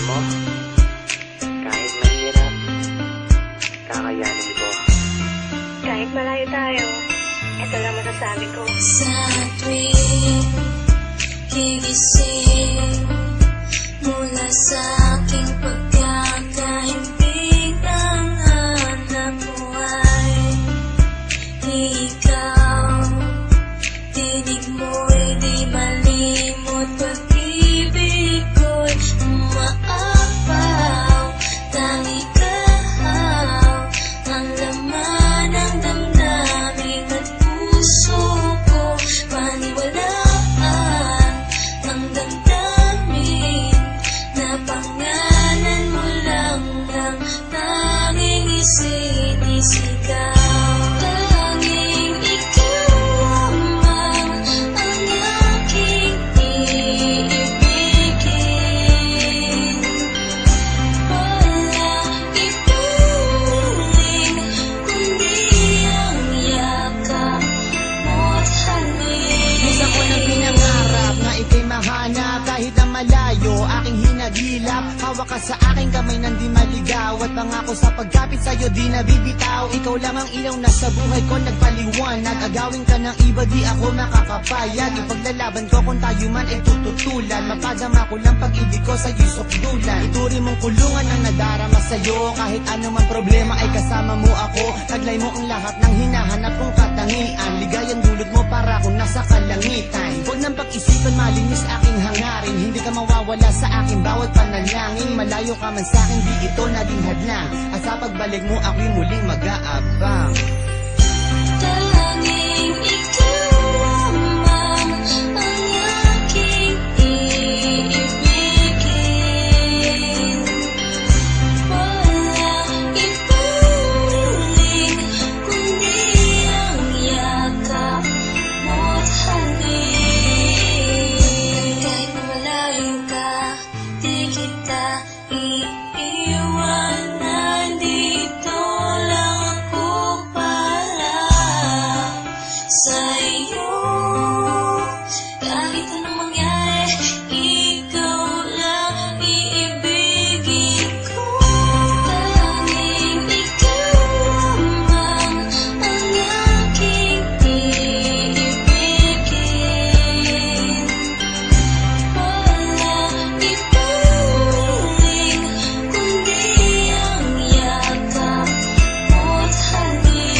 mo, kahit mahirap, kakayanin ko. Kahit malayo tayo, ito lang masasabi ko. Sa tuwing gigising mula sa aking pagkakahimbing, ang hanap buhay ikaw. Tinig mo'y di malimot, pag-ibig ko'y umaapaw. Tangi kahaw ang laman ng damdamin at puso ko. Paniwalaan ang damdamin na pangalan mo lang ang tanging isinisigaw. Tanging ikaw lamang ang aking iibigin. Wala ituring kundi ang yakap mo't halik. Minsan ko nang pinangarap na ika'y mahanap, kahit na malayo aking hinagilap. Hawak ka sa aking kamay nang di maligaw, at pangako sa pagkapit sa'yo di nabibitaw. Ikaw lang ang ilaw na sa buhay ko nagpaliwanag. Agawin ka ng iba di ako makakapayag. Ipaglalaban ko kung tayo man ay tututulan. Mapadama ko lang pag-ibig ko sa'yo'y sukdulan. Ituri mong kulungan ang nadarama sa'yo. Kahit anumang problema ay kasama mo ako. Taglay mo ang lahat ng hinahanap kong katangian. Ligayang dulot mo para akong nasa kalangitan. Huwag nang pag-isipan, malinis aking hangarin. Hindi ka mawawala sa aking bawat panalangin. Malayo ka man sa akin, di ito naging hadlang. At sa pagbalik mo ako'y muling mag-aabang. Tanging ikaw lamang ang aking iibigin. Wala ituring kundi ang yakap mo't halik. Kahit na malayo ka, di kita iiwanan. Dito lang ako para sa'yo. Kahit anong mangyari, ikaw lang iibigin ko. Tanging ikaw lamang ang aking iibigin. Wala ituring kundi ang yakap mo't halik.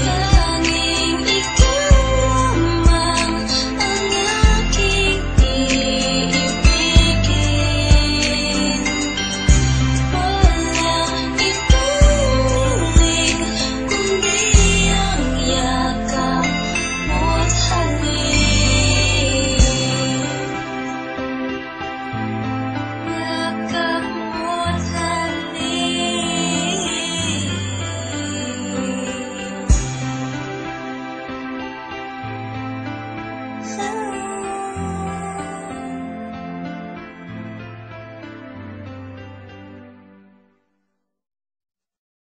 Tanging ikaw lamang ang aking iibigin. Wala ituring kundi ang yakap mo't halik. Yakap mo't halik.